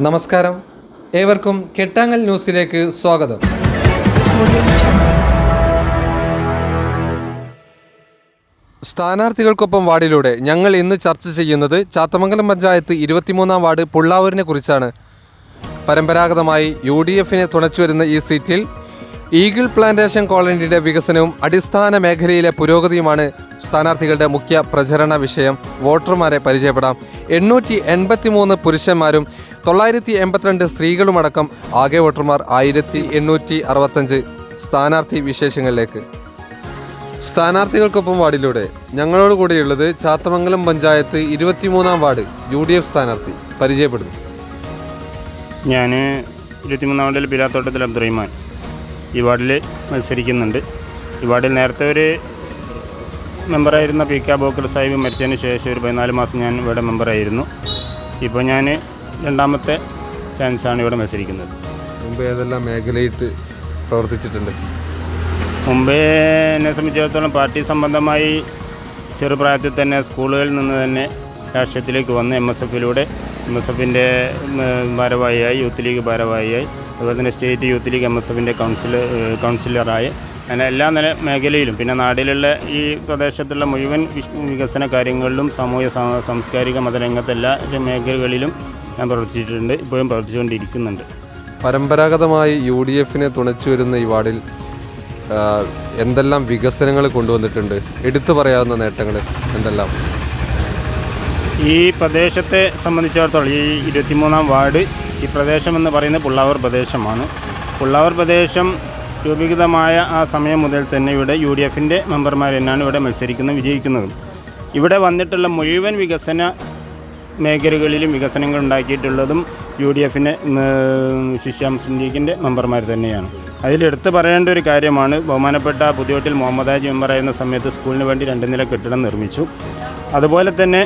നമസ്കാരം, ഏവർക്കും കെട്ടാങ്ങൽ ന്യൂസിലേക്ക് സ്വാഗതം. സ്ഥാനാർത്ഥികൾക്കൊപ്പം വാർഡിലൂടെ ഞങ്ങൾ ഇന്ന് ചർച്ച ചെയ്യുന്നത് ചാത്തമംഗലം പഞ്ചായത്ത് 23-ാം വാർഡ് പുള്ളാവൂരിനെ കുറിച്ചാണ്. പരമ്പരാഗതമായി UDFനെ തുണച്ചുവരുന്ന ഈ സീറ്റിൽ ഈഗിൾ പ്ലാന്റേഷൻ കോളനിയുടെ വികസനവും അടിസ്ഥാന മേഖലയിലെ പുരോഗതിയുമാണ് സ്ഥാനാർത്ഥികളുടെ മുഖ്യ പ്രചരണ വിഷയം. വോട്ടർമാരെ പരിചയപ്പെടാം. 883 പുരുഷന്മാരും 982 സ്ത്രീകളുമടക്കം ആകെ വോട്ടർമാർ 1865. സ്ഥാനാർത്ഥി വിശേഷങ്ങളിലേക്ക്. സ്ഥാനാർത്ഥികൾക്കൊപ്പം വാർഡിലൂടെ ഞങ്ങളോട് കൂടിയുള്ളത് ചാത്തമംഗലം പഞ്ചായത്ത് 23-ാം വാർഡ് UDF സ്ഥാനാർത്ഥി. പരിചയപ്പെടുന്നു. ഞാൻ 23-ാം വാർഡിൽ പിലാത്തോട്ടത്തിൽ അബ്ദുറഹിമാൻ ഈ വാർഡിൽ മത്സരിക്കുന്നുണ്ട്. ഈ വാർഡിൽ നേരത്തെ ഒരു മെമ്പറായിരുന്ന PK അബൂബക്കർ സാഹിബ് മരിച്ചതിന് ശേഷം ഒരു 14 മാസം ഞാൻ ഇവിടെ മെമ്പറായിരുന്നു. ഇപ്പോൾ ഞാൻ രണ്ടാമത്തെ ചാൻസാണ് ഇവിടെ മത്സരിക്കുന്നത്. മുമ്പ് ഏതെല്ലാം മേഖലയിട്ട് പ്രവർത്തിച്ചിട്ടുണ്ട്? മുമ്പേ എന്നെ സംബന്ധിച്ചിടത്തോളം പാർട്ടി സംബന്ധമായി ചെറുപ്രായത്തിൽ തന്നെ സ്കൂളുകളിൽ നിന്ന് തന്നെ രാഷ്ട്രീയത്തിലേക്ക് വന്ന് MSFയിലൂടെ MSFൻ്റെ ഭാരവാഹിയായി, യൂത്ത് ലീഗ് ഭാരവാഹിയായി, അതുപോലെ തന്നെ സ്റ്റേറ്റ് യൂത്ത് ലീഗ് MSFൻ്റെ കൗൺസിലറായി, അങ്ങനെ എല്ലാ മേഖലയിലും, പിന്നെ നാട്ടിലുള്ള ഈ പ്രദേശത്തുള്ള മുഴുവൻ വികസന കാര്യങ്ങളിലും സാമൂഹ്യ സാംസ്കാരിക മതരംഗത്ത് എല്ലാ മേഖലകളിലും ഞാൻ പ്രവർത്തിച്ചിട്ടുണ്ട്. ഇപ്പോഴും പ്രവർത്തിച്ചുകൊണ്ടിരിക്കുന്നുണ്ട്. പരമ്പരാഗതമായി UDFനെ തുണച്ചു വരുന്ന ഈ വാർഡിൽ എന്തെല്ലാം വികസനങ്ങൾ കൊണ്ടുവന്നിട്ടുണ്ട്? എടുത്തു പറയാവുന്ന നേട്ടങ്ങൾ എന്തെല്ലാം? ഈ പ്രദേശത്തെ സംബന്ധിച്ചിടത്തോളം ഈ 23-ാം വാർഡ്, ഈ പ്രദേശം എന്ന് പറയുന്നത് പുള്ളാവൂർ പ്രദേശമാണ്. പുള്ളാവൂർ പ്രദേശം രൂപീകൃതമായ ആ സമയം മുതൽ തന്നെ ഇവിടെ UDFൻ്റെ മെമ്പർമാർ തന്നെയാണ് ഇവിടെ വിജയിക്കുന്നതും. ഇവിടെ വന്നിട്ടുള്ള മുഴുവൻ വികസന മേഖലകളിലും വികസനങ്ങൾ ഉണ്ടാക്കിയിട്ടുള്ളതും UDFൻ്റെ ശിഷ്യ മുസ്ലിം ലീഗിൻ്റെ മെമ്പർമാർ തന്നെയാണ്. അതിലെടുത്ത് പറയേണ്ട ഒരു കാര്യമാണ്, ബഹുമാനപ്പെട്ട പുതിയോട്ടിൽ മുഹമ്മദ് ഹാജി മെമ്പറായിരുന്ന സമയത്ത് സ്കൂളിന് വേണ്ടി 2 നില കെട്ടിടം നിർമ്മിച്ചു. അതുപോലെ തന്നെ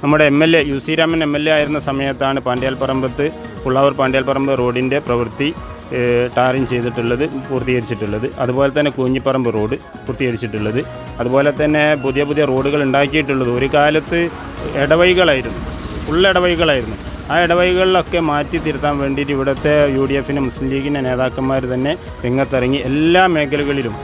നമ്മുടെ MLA UC രാമൻ MLA ആയിരുന്ന സമയത്താണ് പുള്ളാവൂർ പാണ്ഡ്യാൽപ്പറമ്പ് റോഡിൻ്റെ പ്രവൃത്തി ടാറിങ് പൂർത്തീകരിച്ചിട്ടുള്ളത്. അതുപോലെ തന്നെ കൂഞ്ഞിപ്പറമ്പ് റോഡ് പൂർത്തീകരിച്ചിട്ടുള്ളത്. അതുപോലെ തന്നെ പുതിയ റോഡുകൾ ഉണ്ടാക്കിയിട്ടുള്ളത്. ഒരു കാലത്ത് ഇടവഴികളായിരുന്നു. ആ ഇടവഴികളിലൊക്കെ മാറ്റി തിരുത്താൻ വേണ്ടിയിട്ട് ഇവിടുത്തെ UDFൻ്റെ മുസ്ലിം ലീഗിൻ്റെ നേതാക്കന്മാർ തന്നെ രംഗത്തിറങ്ങി എല്ലാ മേഖലകളിലും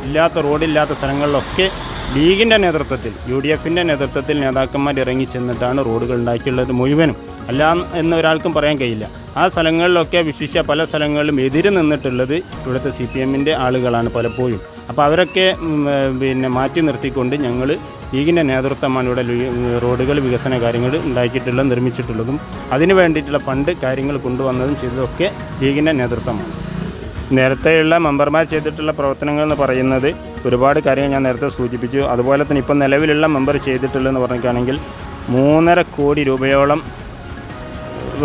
റോഡില്ലാത്ത സ്ഥലങ്ങളിലൊക്കെ ലീഗിൻ്റെ നേതൃത്വത്തിൽ, UDFൻ്റെ നേതൃത്വത്തിൽ നേതാക്കന്മാർ ഇറങ്ങി ചെന്നിട്ടാണ് റോഡുകൾ ഉണ്ടാക്കിയുള്ളത് മുഴുവനും. അല്ല എന്ന് ഒരാൾക്കും പറയാൻ കഴിയില്ല. ആ സ്ഥലങ്ങളിലൊക്കെ വിശിഷ്യ പല സ്ഥലങ്ങളിലും എതിര് നിന്നിട്ടുള്ളത് ഇവിടുത്തെ CPMൻ്റെ ആളുകളാണ് പലപ്പോഴും. അപ്പോൾ അവരൊക്കെ മാറ്റി നിർത്തിക്കൊണ്ട് ഞങ്ങൾ ലീഗിൻ്റെ നേതൃത്വമാണ് ഇവിടെ റോഡുകൾ വികസന കാര്യങ്ങൾ നിർമ്മിച്ചിട്ടുള്ളതും അതിന് വേണ്ടിയിട്ടുള്ള ഫണ്ട് കാര്യങ്ങൾ കൊണ്ടുവന്നതും ചെയ്തതൊക്കെ ലീഗിൻ്റെ നേതൃത്വമാണ്. നേരത്തെയുള്ള മെമ്പർമാർ ചെയ്തിട്ടുള്ള പ്രവർത്തനങ്ങൾ എന്ന് പറയുന്നത് ഒരുപാട് കാര്യങ്ങൾ ഞാൻ നേരത്തെ സൂചിപ്പിച്ചു. അതുപോലെ തന്നെ ഇപ്പം നിലവിലുള്ള മെമ്പർ ചെയ്തിട്ടുള്ളതെന്ന് പറഞ്ഞിട്ടാണെങ്കിൽ 3.5 കോടി രൂപയോളം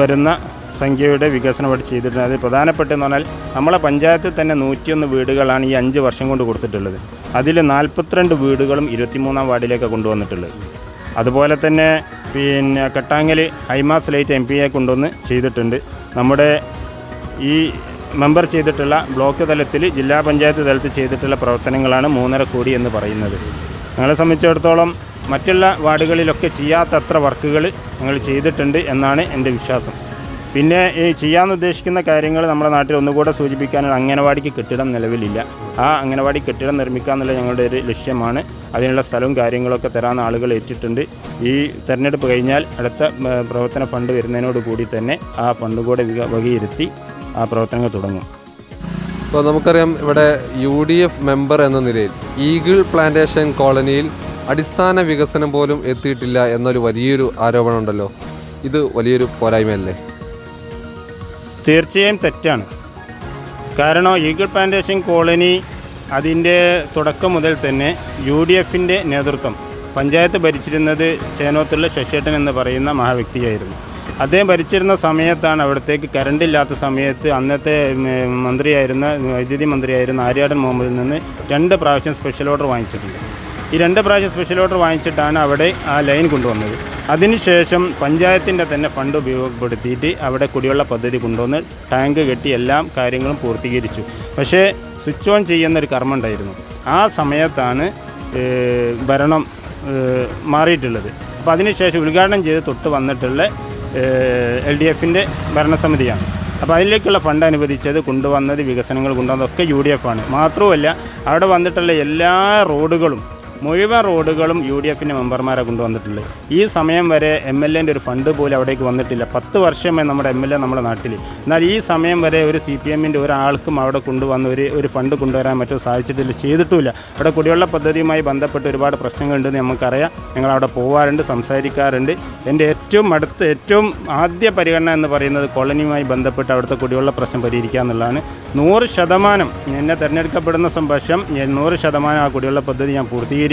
വരുന്ന സംഖ്യയുടെ വികസനം ഇവിടെ ചെയ്തിട്ടുണ്ട്. അത് പ്രധാനപ്പെട്ടെന്ന് പറഞ്ഞാൽ നമ്മളെ പഞ്ചായത്തിൽ തന്നെ 101 വീടുകളാണ് ഈ 5 വർഷം കൊണ്ട് കൊടുത്തിട്ടുള്ളത്. അതിൽ 42 വീടുകളും 23-ാം വാർഡിലേക്ക് കൊണ്ടുവന്നിട്ടുള്ളത്. അതുപോലെ തന്നെ കെട്ടാങ്ങൽ ഹൈമാസ് ലൈറ്റ് MPയെ കൊണ്ടുവന്ന് ചെയ്തിട്ടുണ്ട്. നമ്മുടെ ഈ മെമ്പർ ചെയ്തിട്ടുള്ള ബ്ലോക്ക് തലത്തിൽ, ജില്ലാ പഞ്ചായത്ത് തലത്തിൽ ചെയ്തിട്ടുള്ള പ്രവർത്തനങ്ങളാണ് 3.5 കോടി എന്ന് പറയുന്നത്. ഞങ്ങളെ സംബന്ധിച്ചിടത്തോളം മറ്റുള്ള വാർഡുകളിലൊക്കെ ചെയ്യാത്തത്ര വർക്കുകൾ ഞങ്ങൾ ചെയ്തിട്ടുണ്ട് എന്നാണ് എൻ്റെ വിശ്വാസം. പിന്നെ ഈ ചെയ്യാമെന്ന് ഉദ്ദേശിക്കുന്ന കാര്യങ്ങൾ നമ്മുടെ നാട്ടിൽ ഒന്നുകൂടെ സൂചിപ്പിക്കാനുള്ള അംഗനവാടിക്ക് കെട്ടിടം നിലവിലില്ല. ആ അംഗനവാടി കെട്ടിടം നിർമ്മിക്കുക എന്നുള്ള ഞങ്ങളുടെ ഒരു ലക്ഷ്യമാണ്. അതിനുള്ള സ്ഥലവും കാര്യങ്ങളൊക്കെ തരാൻ ആളുകൾ ഏറ്റിട്ടുണ്ട്. ഈ തെരഞ്ഞെടുപ്പ് കഴിഞ്ഞാൽ അടുത്ത പ്രവർത്തന ഫണ്ട് വരുന്നതിനോട് കൂടി തന്നെ ആ ഫണ്ട് കൂടെ വകയിരുത്തി ആ പ്രവർത്തനങ്ങൾ തുടങ്ങും. ഇപ്പോൾ നമുക്കറിയാം, ഇവിടെ UDF മെമ്പർ എന്ന നിലയിൽ ഈഗിൾ പ്ലാന്റേഷൻ കോളനിയിൽ അടിസ്ഥാന വികസനം പോലും എത്തിയിട്ടില്ല എന്നൊരു വലിയൊരു ആരോപണമുണ്ടല്ലോ. ഇത് വലിയൊരു പോരായ്മയല്ലേ? തീർച്ചയായും തെറ്റാണ്. കാരണം ഈഗിൾ പ്ലാന്റേഷൻ കോളനി അതിൻ്റെ തുടക്കം മുതൽ തന്നെ UDFൻ്റെ നേതൃത്വം, പഞ്ചായത്ത് ഭരിച്ചിരുന്നത് ചേനോത്തുള്ള ശശിയേട്ടൻ എന്ന് പറയുന്ന മഹാവ്യക്തിയായിരുന്നു. അദ്ദേഹം ഭരിച്ചിരുന്ന സമയത്താണ് അവിടത്തേക്ക് കറണ്ടില്ലാത്ത സമയത്ത് അന്നത്തെ വൈദ്യുതി മന്ത്രിയായിരുന്ന ആര്യാടൻ മുഹമ്മദിൽ നിന്ന് 2 പ്രാവശ്യം സ്പെഷ്യൽ ഓർഡർ വാങ്ങിച്ചിട്ടുണ്ട്. ഈ 2 പ്രാവശ്യം സ്പെഷ്യൽ ഓർഡർ വാങ്ങിച്ചിട്ടാണ് അവിടെ ആ ലൈൻ കൊണ്ടുവന്നത്. അതിനുശേഷം പഞ്ചായത്തിൻ്റെ തന്നെ ഫണ്ട് ഉപയോഗപ്പെടുത്തിയിട്ട് അവിടെ കുടിവെള്ള പദ്ധതി കൊണ്ടുവന്ന് ടാങ്ക് കെട്ടി എല്ലാ കാര്യങ്ങളും പൂർത്തീകരിച്ചു. പക്ഷേ സ്വിച്ച് ഓൺ ചെയ്യുന്നൊരു കർമ്മം ഉണ്ടായിരുന്നു. ആ സമയത്താണ് ഭരണം മാറിയിട്ടുള്ളത്. അപ്പോൾ അതിനുശേഷം ഉദ്ഘാടനം ചെയ്ത് തൊട്ട് വന്നിട്ടുള്ള LDF-ൻ്റെ ഭരണസമിതിയാണ്. അപ്പോൾ അതിലേക്കുള്ള ഫണ്ട് അനുവദിച്ചത് കൊണ്ടുവന്നത് വികസനങ്ങൾ കൊണ്ടുവന്നതൊക്കെ UDF ആണ്. മാത്രവുമല്ല അവിടെ വന്നിട്ടുള്ള എല്ലാ റോഡുകളും മുഴുവൻ റോഡുകളും UDF-ൻ്റെ മെമ്പർമാരെ കൊണ്ടുവന്നിട്ടുള്ളത്. ഈ സമയം വരെ MLA-ൻ്റെ ഒരു ഫണ്ട് പോലും അവിടേക്ക് വന്നിട്ടില്ല. 10 വർഷമായി നമ്മുടെ MLA നമ്മുടെ നാട്ടിൽ. എന്നാൽ ഈ സമയം വരെ ഒരു CPM-ൻ്റെ ഒരാൾക്കും അവിടെ കൊണ്ടുവന്ന് ഒരു ഫണ്ട് കൊണ്ടുവരാൻ മറ്റോ സാധിച്ചിട്ടില്ല, ചെയ്തിട്ടുമില്ല. അവിടെ കുടിവെള്ള പദ്ധതിയുമായി ബന്ധപ്പെട്ട് ഒരുപാട് പ്രശ്നങ്ങളുണ്ടെന്ന് നമുക്കറിയാം. ഞങ്ങളവിടെ പോകാറുണ്ട്, സംസാരിക്കാറുണ്ട്. എൻ്റെ ഏറ്റവും ആദ്യ പരിഗണന എന്ന് പറയുന്നത് കോളനിയുമായി ബന്ധപ്പെട്ട് അവിടുത്തെ കുടിവെള്ള പ്രശ്നം പരിഹരിക്കുക എന്നുള്ളതാണ്. 100% എന്നെ തിരഞ്ഞെടുക്കപ്പെടുന്ന സംഭാഷം 100% ആ കുടിവെള്ള പദ്ധതി ഞാൻ പൂർത്തീകരിക്കും.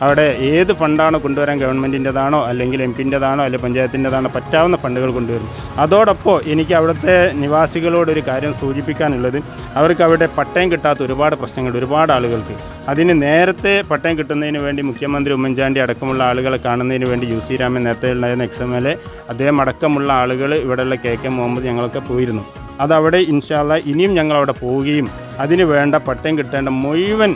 അവിടെ ഏത് ഫണ്ടാണോ കൊണ്ടുവരാൻ, ഗവൺമെൻറ്റിൻ്റെതാണോ അല്ലെങ്കിൽ MP-ൻ്റെതാണോ അല്ലെങ്കിൽ പഞ്ചായത്തിൻ്റെതാണോ, പറ്റാവുന്ന ഫണ്ടുകൾ കൊണ്ടുവരും. അതോടൊപ്പം എനിക്ക് അവിടുത്തെ നിവാസികളോടൊരു കാര്യം സൂചിപ്പിക്കാനുള്ളത്, അവർക്ക് അവിടെ പട്ടയം കിട്ടാത്ത ഒരുപാട് പ്രശ്നങ്ങളുണ്ട് ഒരുപാട് ആളുകൾക്ക്. അതിന് നേരത്തെ പട്ടയം കിട്ടുന്നതിന് വേണ്ടി മുഖ്യമന്ത്രി ഉമ്മൻചാണ്ടി അടക്കമുള്ള ആളുകളെ കാണുന്നതിന് വേണ്ടി UC രാമൻ നേരത്തെ ഉണ്ടായിരുന്ന XMLA അദ്ദേഹം അടക്കമുള്ള ആളുകൾ ഇവിടെയുള്ള KK മുഹമ്മദ് ഞങ്ങളൊക്കെ പോയിരുന്നു. അതവിടെ ഇൻഷാ അല്ലാഹ് ഇനിയും ഞങ്ങളവിടെ പോവുകയും അതിന് വേണ്ട പട്ടയം കിട്ടേണ്ട മുഴുവൻ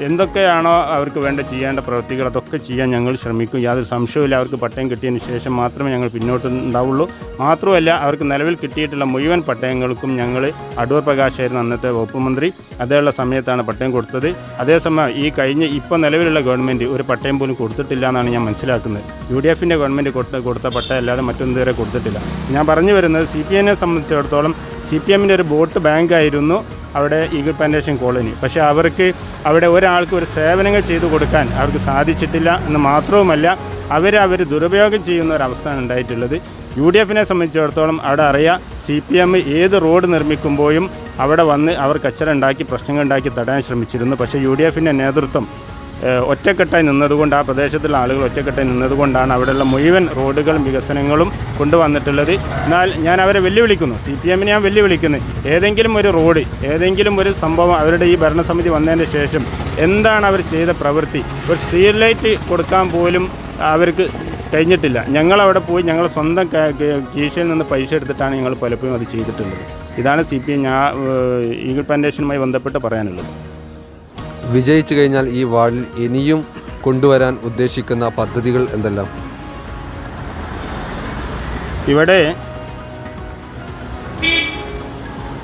എന്തൊക്കെയാണോ അവർക്ക് വേണ്ട ചെയ്യേണ്ട പ്രവൃത്തികൾ അതൊക്കെ ചെയ്യാൻ ഞങ്ങൾ ശ്രമിക്കും. യാതൊരു സംശയവുമില്ല. അവർക്ക് പട്ടയം കിട്ടിയതിന് ശേഷം മാത്രമേ ഞങ്ങൾ പിന്നോട്ട് ഉണ്ടാവുള്ളൂ. മാത്രമല്ല അവർക്ക് നിലവിൽ കിട്ടിയിട്ടുള്ള മുഴുവൻ പട്ടയങ്ങൾക്കും ഞങ്ങൾ അടൂർ പ്രകാശായിരുന്നു അന്നത്തെ വകുപ്പ് മന്ത്രി, അതേയുള്ള സമയത്താണ് പട്ടയം കൊടുത്തത്. അതേസമയം ഇപ്പോൾ നിലവിലുള്ള ഗവൺമെൻറ് ഒരു പട്ടയം പോലും കൊടുത്തിട്ടില്ല എന്നാണ് ഞാൻ മനസ്സിലാക്കുന്നത്. UDF-ൻ്റെ ഗവൺമെൻറ് കൊടുത്ത പട്ടയം അല്ലാതെ മറ്റൊന്നും ഇതുവരെ കൊടുത്തിട്ടില്ല. ഞാൻ പറഞ്ഞു വരുന്നത് CPM-നെ സംബന്ധിച്ചിടത്തോളം CPM-ൻ്റെ ഒരു വോട്ട് ബാങ്കായിരുന്നു അവിടെ ഈഗിൾ പ്ലാന്റേഷൻ കോളനി. പക്ഷേ അവർക്ക് അവിടെ ഒരാൾക്ക് ഒരു സേവനങ്ങൾ ചെയ്തു കൊടുക്കാൻ അവർക്ക് സാധിച്ചിട്ടില്ല എന്ന് മാത്രവുമല്ല അവർ ദുരുപയോഗം ചെയ്യുന്ന ഒരവസ്ഥയാണ് ഉണ്ടായിട്ടുള്ളത്. UDF-നെ സംബന്ധിച്ചിടത്തോളം അവിടെ അറിയാം, CPM ഏത് റോഡ് നിർമ്മിക്കുമ്പോഴും അവിടെ വന്ന് അവർ കച്ചറ ഉണ്ടാക്കി പ്രശ്നങ്ങൾ ഉണ്ടാക്കി തടയാൻ ശ്രമിച്ചിരുന്നു. പക്ഷേ UDF-ൻ്റെ നേതൃത്വം ഒറ്റക്കെട്ടായി നിന്നതുകൊണ്ട്, ആ പ്രദേശത്തുള്ള ആളുകൾ ഒറ്റക്കെട്ടായി നിന്നതുകൊണ്ടാണ് അവിടെയുള്ള മുഴുവൻ റോഡുകളും വികസനങ്ങളും കൊണ്ടുവന്നിട്ടുള്ളത്. എന്നാൽ ഞാൻ അവരെ വെല്ലുവിളിക്കുന്നു, CPM-നെ ഞാൻ വെല്ലുവിളിക്കുന്നത്, ഏതെങ്കിലും ഒരു റോഡ്, ഏതെങ്കിലും ഒരു സംഭവം അവരുടെ ഈ ഭരണസമിതി വന്നതിന് ശേഷം എന്താണ് അവർ ചെയ്ത പ്രവൃത്തി? ഒരു സ്ട്രീറ്റ് ലൈറ്റ് കൊടുക്കാൻ പോലും അവർക്ക് കഴിഞ്ഞിട്ടില്ല. ഞങ്ങളവിടെ പോയി ഞങ്ങൾ സ്വന്തം കീശയിൽ നിന്ന് പൈസ എടുത്തിട്ടാണ് ഞങ്ങൾ പലപ്പോഴും അത് ചെയ്തിട്ടുള്ളത്. ഇതാണ് CPM ഈഗിൾ പ്ലാന്റേഷനുമായി ബന്ധപ്പെട്ട് പറയാനുള്ളത്. വിജയിച്ചു കഴിഞ്ഞാൽ ഈ വാർഡിൽ ഇനിയും കൊണ്ടുവരാൻ ഉദ്ദേശിക്കുന്ന പദ്ധതികൾ എന്തെല്ലാം? ഇവിടെ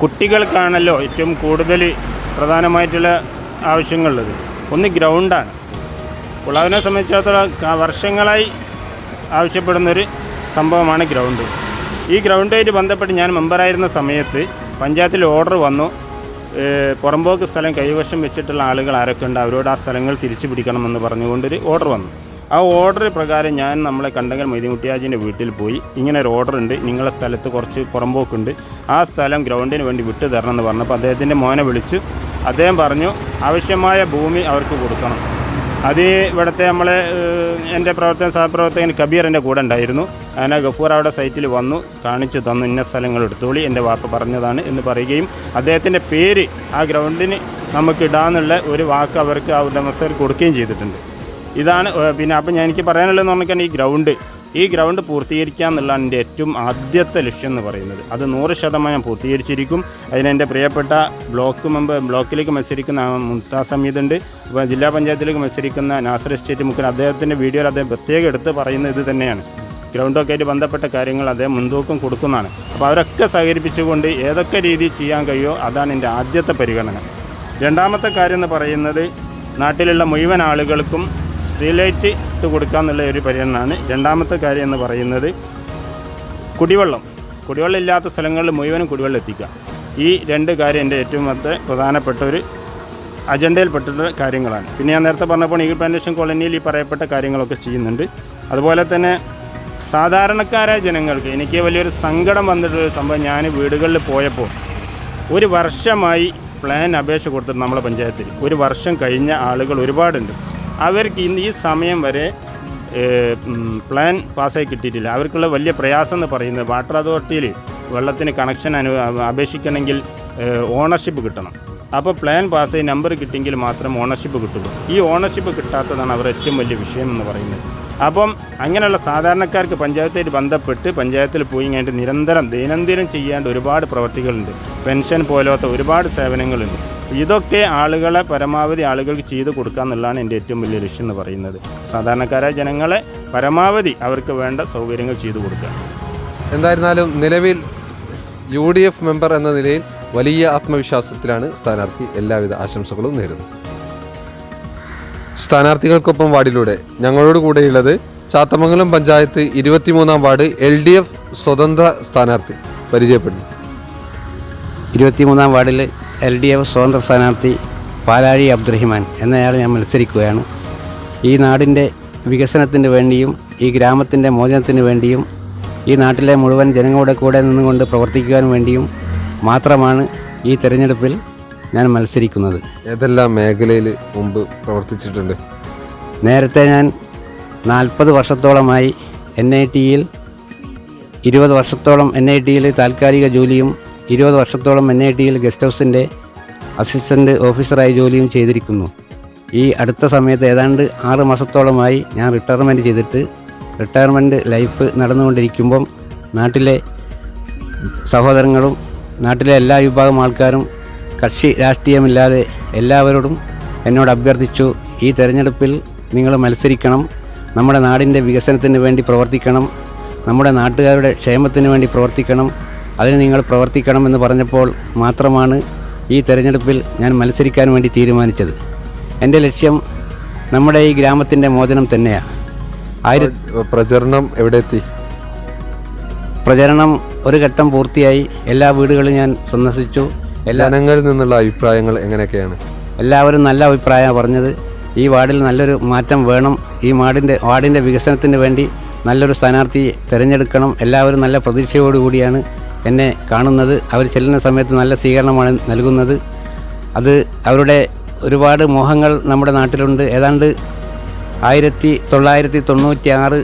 കുട്ടികൾക്കാണല്ലോ ഏറ്റവും കൂടുതൽ പ്രധാനമായിട്ടുള്ള ആവശ്യങ്ങളുള്ളത്. ഒന്ന് ഗ്രൗണ്ടാണ്. പുളാവിനെ സംബന്ധിച്ചിടത്തോളം വർഷങ്ങളായി ആവശ്യപ്പെടുന്നൊരു സംഭവമാണ് ഗ്രൗണ്ട്. ഈ ഗ്രൗണ്ടുമായിട്ട് ബന്ധപ്പെട്ട് ഞാൻ മെമ്പറായിരുന്ന സമയത്ത് പഞ്ചായത്തിൽ ഓർഡർ വന്നു, പുറമ്പോക്ക് സ്ഥലം കൈവശം വെച്ചിട്ടുള്ള ആളുകൾ ആരൊക്കെ ഉണ്ട് അവരോട് ആ സ്ഥലങ്ങൾ തിരിച്ചു പിടിക്കണമെന്ന് പറഞ്ഞുകൊണ്ടൊരു ഓർഡർ വന്നു. ആ ഓർഡർ പ്രകാരം ഞാൻ നമ്മളെ കണ്ടങ്ങൽ മൊയ്തീൻകുട്ടിയാജിൻ്റെ വീട്ടിൽ പോയി, ഇങ്ങനെ ഒരു ഓർഡർ ഉണ്ട്, നിങ്ങളുടെ സ്ഥലത്ത് കുറച്ച് പുറമ്പോക്കുണ്ട്, ആ സ്ഥലം ഗ്രൗണ്ടിന് വേണ്ടി വിട്ടു തരണം എന്ന് പറഞ്ഞപ്പോൾ അദ്ദേഹത്തിൻ്റെ മോനെ വിളിച്ച് അദ്ദേഹം പറഞ്ഞു ആവശ്യമായ ഭൂമി അവർക്ക് കൊടുക്കണം. അത് ഇവിടുത്തെ എൻ്റെ സഹപ്രവർത്തകൻ കബീർ എൻ്റെ കൂടെ ഉണ്ടായിരുന്നു. അങ്ങനെ ഗഫൂർ അവിടെ സൈറ്റിൽ വന്നു കാണിച്ചു തന്നു, ഇന്ന സ്ഥലങ്ങൾ എടുത്തോളി, എൻ്റെ വാപ്പ പറഞ്ഞതാണ് എന്ന് പറയുകയും അദ്ദേഹത്തിൻ്റെ പേര് ആ ഗ്രൗണ്ടിന് നമുക്ക് ഇടാന്നുള്ള ഒരു വാക്ക് അവർക്ക് ആ ഉടമസ്ഥർക്ക് കൊടുക്കുകയും ചെയ്തിട്ടുണ്ട്. ഇതാണ് പിന്നെ അപ്പം എനിക്ക് പറയാനുള്ളതെന്ന് പറഞ്ഞാൽ ഈ ഗ്രൗണ്ട് പൂർത്തീകരിക്കുക എന്നുള്ളതാണ് എൻ്റെ ഏറ്റവും ആദ്യത്തെ ലക്ഷ്യം എന്ന് പറയുന്നത്. അത് 100% പൂർത്തീകരിച്ചിരിക്കും. അതിനെൻ്റെ പ്രിയപ്പെട്ട ബ്ലോക്കിലേക്ക് മത്സരിക്കുന്ന മുംതാസ് ഹമീദ് ഉണ്ട്, ജില്ലാ പഞ്ചായത്തിലേക്ക് മത്സരിക്കുന്ന നാസർ എസ്റ്റേറ്റ് മുഖ്യൻ, അദ്ദേഹത്തിൻ്റെ വീഡിയോയിൽ അദ്ദേഹം പ്രത്യേകം എടുത്ത് പറയുന്നത് ഇത് തന്നെയാണ്. ഗ്രൗണ്ടൊക്കെ ആയിട്ട് ബന്ധപ്പെട്ട കാര്യങ്ങൾ അദ്ദേഹം മുൻതൂക്കം കൊടുക്കുന്നതാണ്. അപ്പോൾ അവരൊക്കെ സഹകരിപ്പിച്ചുകൊണ്ട് ഏതൊക്കെ രീതിയിൽ ചെയ്യാൻ കഴിയുമോ അതാണ് എൻ്റെ ആദ്യത്തെ പരിഗണന. രണ്ടാമത്തെ കാര്യം എന്ന് പറയുന്നത് നാട്ടിലുള്ള മുഴുവൻ ആളുകൾക്കും സ്ട്രീറ്റ് ലൈറ്റ് ഇട്ട് കൊടുക്കുക എന്നുള്ള ഒരു പരിഗണനയാണ്. രണ്ടാമത്തെ കാര്യം എന്ന് പറയുന്നത് കുടിവെള്ളം ഇല്ലാത്ത സ്ഥലങ്ങളിൽ മുഴുവനും കുടിവെള്ളം എത്തിക്കുക. ഈ രണ്ട് കാര്യം എൻ്റെ ഏറ്റവും പ്രധാനപ്പെട്ട ഒരു അജണ്ടയിൽപ്പെട്ടിട്ടുള്ള കാര്യങ്ങളാണ്. പിന്നെ ഞാൻ നേരത്തെ പറഞ്ഞപ്പോൾ ഈഗിൾ പ്ലാന്റേഷൻ കോളനിയിൽ ഈ പറയപ്പെട്ട കാര്യങ്ങളൊക്കെ ചെയ്യുന്നുണ്ട്. അതുപോലെ തന്നെ സാധാരണക്കാരായ ജനങ്ങൾക്ക് എനിക്ക് വലിയൊരു സങ്കടം വന്നിട്ടൊരു സംഭവം, ഞാൻ വീടുകളിൽ പോയപ്പോൾ 1 വർഷമായി പ്ലാൻ അപേക്ഷ കൊടുത്തിട്ട് നമ്മളെ പഞ്ചായത്തിൽ 1 വർഷം കഴിഞ്ഞ ആളുകൾ ഒരുപാടുണ്ട്. അവർക്ക് ഈ സമയം വരെ പ്ലാൻ പാസ്സായി കിട്ടിയിട്ടില്ല. അവർക്കുള്ള വലിയ പ്രയാസം എന്ന് പറയുന്നത് വാട്ടർ അതോറിറ്റിയിൽ വെള്ളത്തിന് കണക്ഷൻ അപേക്ഷിക്കണമെങ്കിൽ ഓണർഷിപ്പ് കിട്ടണം. അപ്പോൾ പ്ലാൻ പാസ്സായി നമ്പർ കിട്ടിയെങ്കിൽ മാത്രം ഓണർഷിപ്പ് കിട്ടുള്ളൂ. ഈ ഓണർഷിപ്പ് കിട്ടാത്തതാണ് അവരുടെ ഏറ്റവും വലിയ വിഷയം എന്ന് പറയുന്നത്. അപ്പം അങ്ങനെയുള്ള സാധാരണക്കാർക്ക് പഞ്ചായത്തായിട്ട് ബന്ധപ്പെട്ട് പഞ്ചായത്തിൽ പോയി കഴിഞ്ഞിട്ട് ദൈനംദിനം ചെയ്യേണ്ട ഒരുപാട് പ്രവൃത്തികളുണ്ട്. പെൻഷൻ പോലത്തെ ഒരുപാട് സേവനങ്ങളുണ്ട്. ഇതൊക്കെ പരമാവധി ആളുകൾക്ക് ചെയ്തു കൊടുക്കുക എന്നുള്ളതാണ് എൻ്റെ ഏറ്റവും വലിയ ലക്ഷ്യം എന്ന് പറയുന്നത്. സാധാരണക്കാരായ ജനങ്ങളെ പരമാവധി അവർക്ക് വേണ്ട സൗകര്യങ്ങൾ ചെയ്തു കൊടുക്കുക. എന്തായിരുന്നാലും നിലവിൽ UDF മെമ്പർ എന്ന നിലയിൽ വലിയ ആത്മവിശ്വാസത്തിലാണ് സ്ഥാനാർത്ഥി. എല്ലാവിധ ആശംസകളും നേരുന്നു. സ്ഥാനാർത്ഥികൾക്കൊപ്പം വാർഡിലൂടെ ഞങ്ങളോട് കൂടെയുള്ളത് ചാത്തമംഗലം പഞ്ചായത്ത് 23-ാം വാർഡ് LDF സ്വതന്ത്ര സ്ഥാനാർത്ഥി പരിചയപ്പെടുന്നു. 23-ാം വാർഡിൽ LDF സ്വതന്ത്ര സ്ഥാനാർത്ഥി പാലാഴി അബ്ദുറഹിമാൻ എന്നയാൾ ഞാൻ മത്സരിക്കുകയാണ്. ഈ നാടിൻ്റെ വികസനത്തിന് വേണ്ടിയും ഈ ഗ്രാമത്തിൻ്റെ മോചനത്തിന് വേണ്ടിയും ഈ നാട്ടിലെ മുഴുവൻ ജനങ്ങളുടെ കൂടെ നിന്നുകൊണ്ട് പ്രവർത്തിക്കുവാൻ വേണ്ടിയും മാത്രമാണ് ഈ തെരഞ്ഞെടുപ്പിൽ ഞാൻ മത്സരിക്കുന്നത്. ഏതെല്ലാം മേഖലയിൽ മുമ്പ് പ്രവർത്തിച്ചിട്ടുണ്ട്? നേരത്തെ ഞാൻ 40 വർഷത്തോളമായി NITയിൽ 20 വർഷത്തോളം NITയിൽ താൽക്കാലിക ജോലിയും 20 വർഷത്തോളം NITയിൽ ഗസ്റ്റ് ഹൗസിൻ്റെ അസിസ്റ്റൻ്റ് ഓഫീസറായി ജോലിയും ചെയ്തിരിക്കുന്നു. ഈ അടുത്ത സമയത്ത് ഏതാണ്ട് 6 മാസത്തോളമായി ഞാൻ റിട്ടയർമെൻറ്റ് ചെയ്തിട്ട് റിട്ടയർമെൻറ്റ് ലൈഫ് നടന്നുകൊണ്ടിരിക്കുമ്പം നാട്ടിലെ സഹോദരങ്ങളും നാട്ടിലെ എല്ലാ വിഭാഗം ആൾക്കാരും കക്ഷി രാഷ്ട്രീയമില്ലാതെ എല്ലാവരോടും എന്നോട് അഭ്യർത്ഥിച്ചു, ഈ തെരഞ്ഞെടുപ്പിൽ നിങ്ങൾ മത്സരിക്കണം, നമ്മുടെ നാടിൻ്റെ വികസനത്തിന് വേണ്ടി പ്രവർത്തിക്കണം, നമ്മുടെ നാട്ടുകാരുടെ ക്ഷേമത്തിന് വേണ്ടി പ്രവർത്തിക്കണം, അതിന് നിങ്ങൾ പ്രവർത്തിക്കണമെന്ന് പറഞ്ഞപ്പോൾ മാത്രമാണ് ഈ തെരഞ്ഞെടുപ്പിൽ ഞാൻ മത്സരിക്കാൻ വേണ്ടി തീരുമാനിച്ചത്. എൻ്റെ ലക്ഷ്യം നമ്മുടെ ഈ ഗ്രാമത്തിൻ്റെ മോചനം തന്നെയാണ്. പ്രചരണം എവിടെ എത്തി? പ്രചരണം ഒരു ഘട്ടം പൂർത്തിയായി. എല്ലാ വീടുകളും ഞാൻ സന്ദർശിച്ചു. ജനങ്ങളിൽ നിന്നുള്ള അഭിപ്രായങ്ങൾ എങ്ങനെയൊക്കെയാണ്? എല്ലാവരും നല്ല അഭിപ്രായമാണ് പറഞ്ഞത്. ഈ വാർഡിൽ നല്ലൊരു മാറ്റം വേണം, ഈ വാർഡിൻ്റെ വികസനത്തിന് വേണ്ടി നല്ലൊരു സ്ഥാനാർത്ഥിയെ തിരഞ്ഞെടുക്കണം. എല്ലാവരും നല്ല പ്രതീക്ഷയോടുകൂടിയാണ് എന്നെ കാണുന്നത്. അവർ ചെല്ലുന്ന സമയത്ത് നല്ല സ്വീകരണമാണ് നൽകുന്നത്. അത് അവരുടെ ഒരുപാട് മോഹങ്ങൾ നമ്മുടെ നാട്ടിലുണ്ട്. ഏതാണ്ട് 1996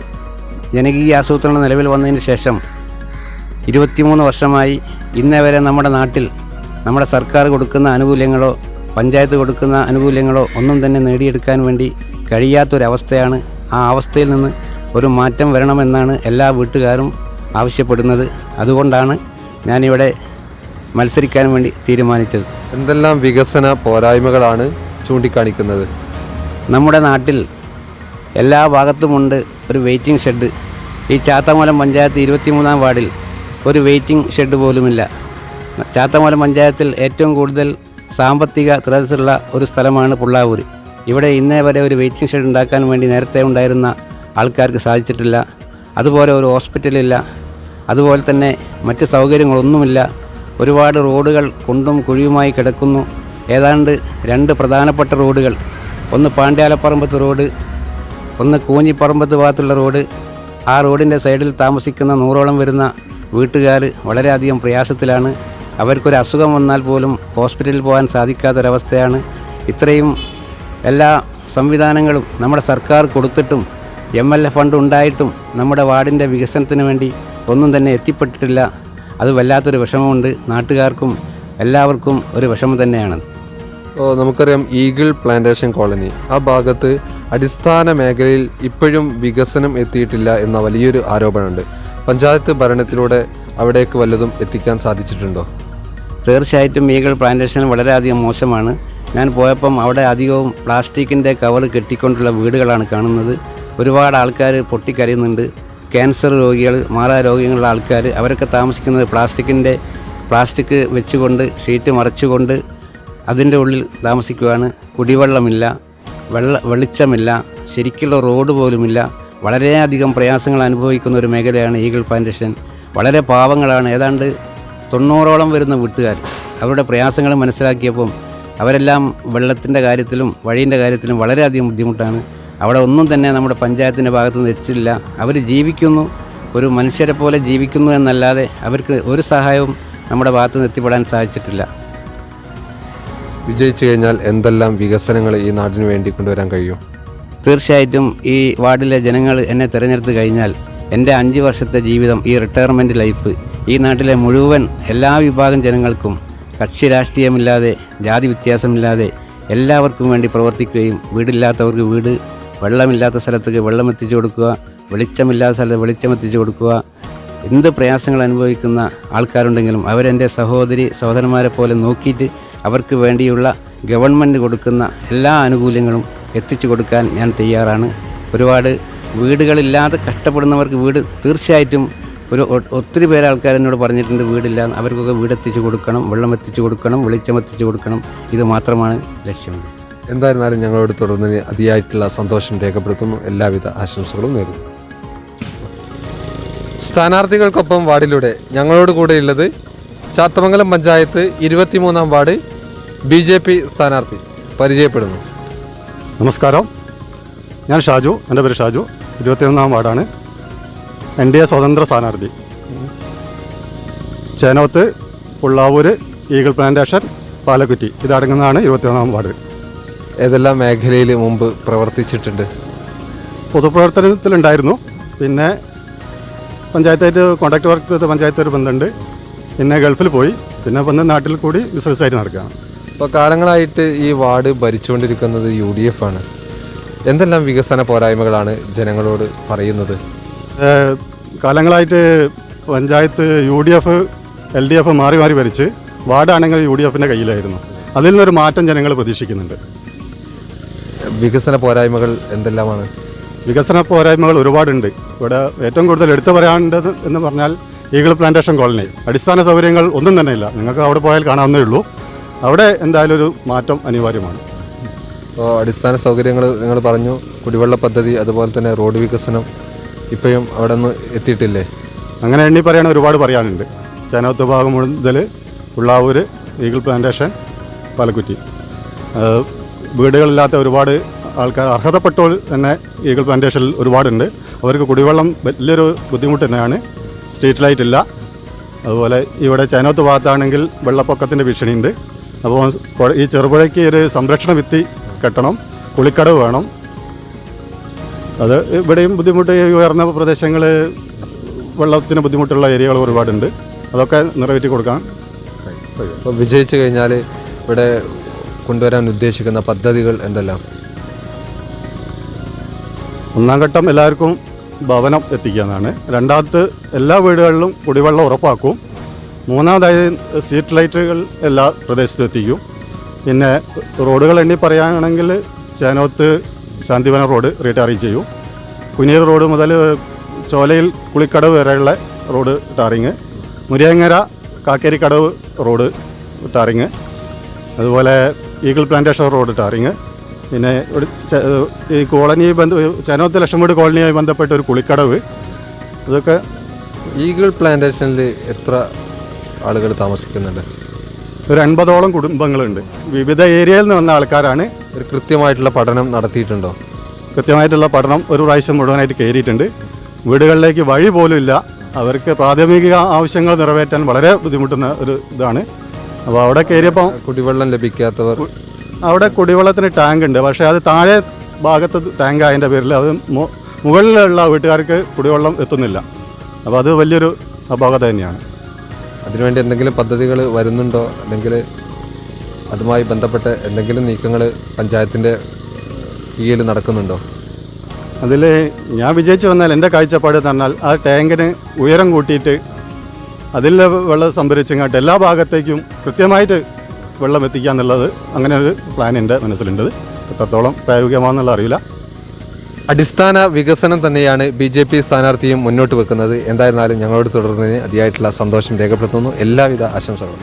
ജനകീയ ആസൂത്രണം നിലവിൽ വന്നതിന് ശേഷം 23 വർഷമായി ഇന്നേ വരെ നമ്മുടെ നാട്ടിൽ നമ്മുടെ സർക്കാർ കൊടുക്കുന്ന ആനുകൂല്യങ്ങളോ പഞ്ചായത്ത് കൊടുക്കുന്ന ആനുകൂല്യങ്ങളോ ഒന്നും തന്നെ നേടിയെടുക്കാൻ വേണ്ടി കഴിയാത്തൊരവസ്ഥയാണ്. ആ അവസ്ഥയിൽ നിന്ന് ഒരു മാറ്റം വരണമെന്നാണ് എല്ലാ വീട്ടുകാരും ആവശ്യപ്പെടുന്നത്. അതുകൊണ്ടാണ് ഞാനിവിടെ മത്സരിക്കാൻ വേണ്ടി തീരുമാനിച്ചത്. എന്തെല്ലാം വികസന പോരായ്മകളാണ് ചൂണ്ടിക്കാണിക്കുന്നത്? നമ്മുടെ നാട്ടിൽ എല്ലാ ഭാഗത്തുമുണ്ട് ഒരു വെയിറ്റിംഗ് ഷെഡ്. ഈ ചാത്തമംഗലം പഞ്ചായത്ത് 23-ാം വാർഡിൽ ഒരു വെയിറ്റിംഗ് ഷെഡ് പോലുമില്ല. ചാത്തമംഗലം പഞ്ചായത്തിൽ ഏറ്റവും കൂടുതൽ സാമ്പത്തിക ത്രേസ്സുള്ള ഒരു സ്ഥലമാണ് പുള്ളാവൂർ. ഇവിടെ ഇന്നേ വരെ ഒരു വെയിറ്റിംഗ് ഷെഡ് ഉണ്ടാക്കാൻ വേണ്ടി നേരത്തെ ഉണ്ടായിരുന്ന ആൾക്കാർക്ക് സാധിച്ചിട്ടില്ല. അതുപോലെ ഒരു ഹോസ്പിറ്റലില്ല, അതുപോലെ തന്നെ മറ്റ് സൗകര്യങ്ങളൊന്നുമില്ല. ഒരുപാട് റോഡുകൾ കുണ്ടും കുഴിയുമായി കിടക്കുന്നു. ഏതാണ്ട് 2 പ്രധാനപ്പെട്ട റോഡുകൾ, ഒന്ന് പാണ്ഡ്യാലപ്പറമ്പത്ത് റോഡ്, ഒന്ന് കൂഞ്ഞിപ്പറമ്പത്ത് ഭാഗത്തുള്ള റോഡ്. ആ റോഡിൻ്റെ സൈഡിൽ താമസിക്കുന്ന 100ഓളം വരുന്ന വീട്ടുകാർ വളരെയധികം പ്രയാസത്തിലാണ്. അവർക്കൊരു അസുഖം വന്നാൽ പോലും ഹോസ്പിറ്റലിൽ പോകാൻ സാധിക്കാത്തൊരവസ്ഥയാണ്. ഇത്രയും എല്ലാ സംവിധാനങ്ങളും നമ്മുടെ സർക്കാർ കൊടുത്തിട്ടും MLA ഫണ്ട് ഉണ്ടായിട്ടും നമ്മുടെ വാർഡിൻ്റെ വികസനത്തിന് വേണ്ടി ഒന്നും തന്നെ എത്തിപ്പെട്ടിട്ടില്ല. അത് വല്ലാത്തൊരു വിഷമമുണ്ട്. നാട്ടുകാർക്കും എല്ലാവർക്കും ഒരു വിഷമം തന്നെയാണ്. നമുക്കറിയാം ഈഗിൾ പ്ലാന്റേഷൻ കോളനി, ആ ഭാഗത്ത് അടിസ്ഥാന മേഖലയിൽ ഇപ്പോഴും വികസനം എത്തിയിട്ടില്ല എന്ന വലിയൊരു ആരോപണമുണ്ട്. പഞ്ചായത്ത് ഭരണത്തിലൂടെ അവിടേക്ക് വല്ലതും എത്തിക്കാൻ സാധിച്ചിട്ടുണ്ടോ? തീർച്ചയായിട്ടും ഈഗിൾ പ്ലാന്റേഷൻ വളരെയധികം മോശമാണ്. ഞാൻ പോയപ്പം അവിടെ അധികവും പ്ലാസ്റ്റിക്കിൻ്റെ കവർ കെട്ടിക്കൊണ്ടുള്ള വീടുകളാണ് കാണുന്നത്. ഒരുപാട് ആൾക്കാർ പൊട്ടിക്കരയുന്നുണ്ട്. ക്യാൻസർ രോഗികൾ, മാറാരോഗ്യങ്ങളുള്ള ആൾക്കാർ, അവരൊക്കെ താമസിക്കുന്നത് പ്ലാസ്റ്റിക് വെച്ചുകൊണ്ട് ഷീറ്റ് മറച്ചുകൊണ്ട് അതിൻ്റെ ഉള്ളിൽ താമസിക്കുകയാണ്. കുടിവെള്ളമില്ല, വെളിച്ചമില്ല, ശരിക്കുള്ള റോഡ് പോലുമില്ല. വളരെയധികം പ്രയാസങ്ങൾ അനുഭവിക്കുന്ന ഒരു മേഖലയാണ് ഈഗിൾ പ്ലാന്റേഷൻ. വളരെ പാവങ്ങളാണ്. ഏതാണ്ട് 90ഓളം വരുന്ന വീട്ടുകാർ. അവരുടെ പ്രയാസങ്ങൾ മനസ്സിലാക്കിയപ്പം അവരെല്ലാം വെള്ളത്തിൻ്റെ കാര്യത്തിലും വഴീൻ്റെ കാര്യത്തിലും വളരെയധികം ബുദ്ധിമുട്ടാണ്. അവിടെ ഒന്നും തന്നെ നമ്മുടെ പഞ്ചായത്തിൻ്റെ ഭാഗത്ത് നിന്ന് എത്തിച്ചില്ല. അവർ ജീവിക്കുന്നു, ഒരു മനുഷ്യരെ പോലെ ജീവിക്കുന്നു എന്നല്ലാതെ അവർക്ക് ഒരു സഹായവും നമ്മുടെ ഭാഗത്ത് നിന്ന് എത്തിപ്പെടാൻ സാധിച്ചിട്ടില്ല. വിജയിച്ചു കഴിഞ്ഞാൽ എന്തെല്ലാം വികസനങ്ങൾ ഈ നാടിന് വേണ്ടി കൊണ്ടുവരാൻ കഴിയും? തീർച്ചയായിട്ടും ഈ വാർഡിലെ ജനങ്ങൾ എന്നെ തിരഞ്ഞെടുത്ത് കഴിഞ്ഞാൽ എൻ്റെ 5 വർഷത്തെ ജീവിതം, ഈ റിട്ടയർമെൻറ്റ് ലൈഫ്, ഈ നാട്ടിലെ മുഴുവൻ എല്ലാ വിഭാഗം ജനങ്ങൾക്കും കക്ഷി രാഷ്ട്രീയമില്ലാതെ ജാതി വ്യത്യാസമില്ലാതെ എല്ലാവർക്കും വേണ്ടി പ്രവർത്തിക്കുകയും വീടില്ലാത്തവർക്ക് വീട്, വെള്ളമില്ലാത്ത സ്ഥലത്തേക്ക് വെള്ളം എത്തിച്ചു കൊടുക്കുക, വെളിച്ചമില്ലാത്ത സ്ഥലത്ത് വെളിച്ചം എത്തിച്ചു കൊടുക്കുക. എന്ത് പ്രയാസങ്ങൾ അനുഭവിക്കുന്ന ആൾക്കാരുണ്ടെങ്കിലും അവരെൻ്റെ സഹോദരന്മാരെ പോലെ നോക്കിയിട്ട് അവർക്ക് വേണ്ടിയുള്ള ഗവൺമെൻറ് കൊടുക്കുന്ന എല്ലാ ആനുകൂല്യങ്ങളും എത്തിച്ചു കൊടുക്കാൻ ഞാൻ തയ്യാറാണ്. ഒരുപാട് വീടുകളില്ലാതെ കഷ്ടപ്പെടുന്നവർക്ക് വീട് തീർച്ചയായിട്ടും ഒത്തിരി പേര് ആൾക്കാർ എന്നോട് പറഞ്ഞിട്ടുണ്ട് വീടില്ല, അവർക്കൊക്കെ വീടെത്തിച്ച് കൊടുക്കണം, വെള്ളം എത്തിച്ച് കൊടുക്കണം, വെളിച്ചം എത്തിച്ച് കൊടുക്കണം. ഇത് മാത്രമാണ് ലക്ഷ്യം. എന്തായിരുന്നാലും ഞങ്ങളോട് തുടർന്ന് അതിയായിട്ടുള്ള സന്തോഷം രേഖപ്പെടുത്തുന്നു. എല്ലാവിധ ആശംസകളും നേരുന്നു. സ്ഥാനാർത്ഥികൾക്കൊപ്പം വാർഡിലൂടെ ഞങ്ങളോട് കൂടെയുള്ളത് ചാത്തമംഗലം പഞ്ചായത്ത് 23-ാം വാർഡ് BJP സ്ഥാനാർത്ഥി പരിചയപ്പെടുന്നു. നമസ്കാരം, ഞാൻ ഷാജു. എൻ്റെ പേര് ഷാജു. 21-ാം വാർഡാണ്. NDA സ്വതന്ത്ര സ്ഥാനാർത്ഥി. ചേനോത്ത്, പുള്ളാവൂർ, ഈഗിൾ പ്ലാന്റേഷൻ, പാലക്കുറ്റി ഇതടങ്ങുന്നതാണ് 21-ാം വാർഡ്. ഏതെല്ലാം മേഖലയിൽ മുമ്പ് പ്രവർത്തിച്ചിട്ടുണ്ട്? പൊതുപ്രവർത്തനത്തിലുണ്ടായിരുന്നു. പിന്നെ പഞ്ചായത്തായിട്ട് കോൺട്രാക്ട് വർക്ക് ചെയ്ത പഞ്ചായത്ത് ഒരു ബന്ധമുണ്ട്. പിന്നെ ഗൾഫിൽ പോയി. പിന്നെ വന്ന് നാട്ടിൽ കൂടി ബിസിനസ്സായിട്ട് നടക്കുകയാണ്. ഇപ്പോൾ കാലങ്ങളായിട്ട് ഈ വാർഡ് ഭരിച്ചുകൊണ്ടിരിക്കുന്നത് UDF ആണ്. എന്തെല്ലാം വികസന പോരായ്മകളാണ് ജനങ്ങളോട് പറയുന്നത്? കാലങ്ങളായിട്ട് പഞ്ചായത്ത് UDF LDF മാറി മാറി ഭരിച്ച് വാർഡാണെങ്കിൽ UDFൻ്റെ കയ്യിലായിരുന്നു. അതിൽ നിന്നൊരു മാറ്റം ജനങ്ങൾ പ്രതീക്ഷിക്കുന്നുണ്ട്. വികസന പോരായ്മകൾ എന്തെല്ലാമാണ്? വികസന പോരായ്മകൾ ഒരുപാടുണ്ട്. ഇവിടെ ഏറ്റവും കൂടുതൽ എടുത്തു പറയാണ്ടത് എന്ന് പറഞ്ഞാൽ ഈഗിൾ പ്ലാന്റേഷൻ കോളനി. അടിസ്ഥാന സൗകര്യങ്ങൾ ഒന്നും തന്നെ ഇല്ല. നിങ്ങൾക്ക് അവിടെ പോയാൽ കാണാവുന്നേ ഉള്ളൂ. അവിടെ എന്തായാലും ഒരു മാറ്റം അനിവാര്യമാണ്. അപ്പോൾ അടിസ്ഥാന സൗകര്യങ്ങൾ നിങ്ങൾ പറഞ്ഞു, കുടിവെള്ള പദ്ധതി, അതുപോലെ തന്നെ റോഡ് വികസനം ഇപ്പോഴും അവിടെ നിന്ന് എത്തിയിട്ടില്ലേ? അങ്ങനെ എണ്ണി പറയാൻ ഒരുപാട് പറയാനുണ്ട്. ചേനോത്ത് ഭാഗം മുതൽ പുള്ളാവൂർ, ഈഗിൾ പ്ലാന്റേഷൻ, പാലക്കുറ്റി വീടുകളില്ലാത്ത ഒരുപാട് ആൾക്കാർ, അർഹതപ്പെട്ടവർ തന്നെ ഈഗിൾ പ്ലാന്റേഷനിൽ ഒരുപാടുണ്ട്. അവർക്ക് കുടിവെള്ളം വലിയൊരു ബുദ്ധിമുട്ട് തന്നെയാണ്. സ്ട്രീറ്റ് ലൈറ്റ് ഇല്ല. അതുപോലെ ഇവിടെ ചേനോത്ത് ഭാഗത്താണെങ്കിൽ വെള്ളപ്പൊക്കത്തിൻ്റെ ഭീഷണിയുണ്ട്. അപ്പോൾ ഈ ചെറുപുഴയ്ക്ക് ഒരു സംരക്ഷണ ഭിത്തി കെട്ടണം, കുളിക്കടവ് വേണം. അത് ഇവിടെയും ബുദ്ധിമുട്ട്. ഉയർന്ന പ്രദേശങ്ങൾ, വെള്ളത്തിന് ബുദ്ധിമുട്ടുള്ള ഏരിയകൾ ഒരുപാടുണ്ട്. അതൊക്കെ നിറവേറ്റി കൊടുക്കാൻ. അപ്പോൾ വിജയിച്ചു കഴിഞ്ഞാൽ ഇവിടെ കൊണ്ടുവരാൻ ഉദ്ദേശിക്കുന്ന പദ്ധതികൾ എന്തെല്ലാം? ഒന്നാം ഘട്ടം എല്ലാവർക്കും ഭവനം എത്തിക്കാനാണ്. രണ്ടാമത് എല്ലാ വീടുകളിലും കുടിവെള്ളം ഉറപ്പാക്കും. മൂന്നാമതായി സ്ട്രീറ്റ് ലൈറ്റുകൾ എല്ലാ പ്രദേശത്തും എത്തിക്കും. പിന്നെ റോഡുകൾ എണ്ണി പറയുകയാണെങ്കിൽ ചേനോത്ത് ശാന്തിവനം റോഡ് റീടാറിങ് ചെയ്യും. കുനിയർ റോഡ് മുതൽ ചോലയിൽ കുളിക്കടവ് വരെയുള്ള റോഡ് ടാറിങ്, മുരിയങ്ങര കാക്കേരിക്കടവ് റോഡ് ടാറിങ്, അതുപോലെ ഈഗിൾ പ്ലാന്റേഷൻ റോഡ് ടാറിങ്. പിന്നെ ഈ കോളനി ചേനോത്ത് ലക്ഷം വീട് കോളനിയുമായി ബന്ധപ്പെട്ട ഒരു കുളിക്കടവ്. ഇതൊക്കെ. ഈഗിൾ പ്ലാന്റേഷനിൽ എത്ര ആളുകൾ താമസിക്കുന്നുണ്ട്? ഒരു 80ഓളം കുടുംബങ്ങളുണ്ട്. വിവിധ ഏരിയയിൽ നിന്ന് വന്ന ആൾക്കാരാണ്. ഒരു കൃത്യമായിട്ടുള്ള പഠനം നടത്തിയിട്ടുണ്ടോ? കൃത്യമായിട്ടുള്ള പഠനം ഒരു പ്രാവശ്യം മുഴുവനായിട്ട് കയറിയിട്ടുണ്ട്. വീടുകളിലേക്ക് വഴി പോലും ഇല്ല. അവർക്ക് പ്രാഥമിക ആവശ്യങ്ങൾ നിറവേറ്റാൻ വളരെ ബുദ്ധിമുട്ടുന്ന ഒരു ഇതാണ്. അപ്പോൾ അവിടെ കയറിയപ്പോൾ കുടിവെള്ളം ലഭിക്കാത്തവർ, അവിടെ കുടിവെള്ളത്തിന് ടാങ്ക് ഉണ്ട്. പക്ഷേ അത് താഴെ ഭാഗത്ത് ടാങ്ക് ആയതിൻ്റെ പേരിൽ അത് മുകളിലുള്ള വീട്ടുകാർക്ക് കുടിവെള്ളം എത്തുന്നില്ല. അപ്പോൾ അത് വലിയൊരു അപാകത തന്നെയാണ്. അതിനുവേണ്ടി എന്തെങ്കിലും പദ്ധതികൾ വരുന്നുണ്ടോ? അല്ലെങ്കിൽ അതുമായി ബന്ധപ്പെട്ട എന്തെങ്കിലും നീക്കങ്ങൾ പഞ്ചായത്തിൻ്റെ കീഴിൽ നടക്കുന്നുണ്ടോ? അതിൽ ഞാൻ വിജയിച്ചു വന്നാൽ എൻ്റെ കാഴ്ചപ്പാട് തന്നാൽ ആ ടാങ്കിന് ഉയരം കൂട്ടിയിട്ട് അതിൽ വെള്ളം സംഭരിച്ചങ്ങോട്ട് എല്ലാ ഭാഗത്തേക്കും കൃത്യമായിട്ട് വെള്ളം എത്തിക്കുക എന്നുള്ളത്, അങ്ങനെ ഒരു പ്ലാൻ എൻ്റെ മനസ്സിലുണ്ട്. എത്രത്തോളം പ്രായോഗികമാണെന്നുള്ള അറിയില്ല. അടിസ്ഥാന വികസനം തന്നെയാണ് BJP സ്ഥാനാർത്ഥിയും മുന്നോട്ട് വെക്കുന്നത്. എന്തായിരുന്നാലും ഞങ്ങളോട് തുടർന്നതിന് അതിയായിട്ടുള്ള സന്തോഷം രേഖപ്പെടുത്തുന്നു. എല്ലാവിധ ആശംസകളും.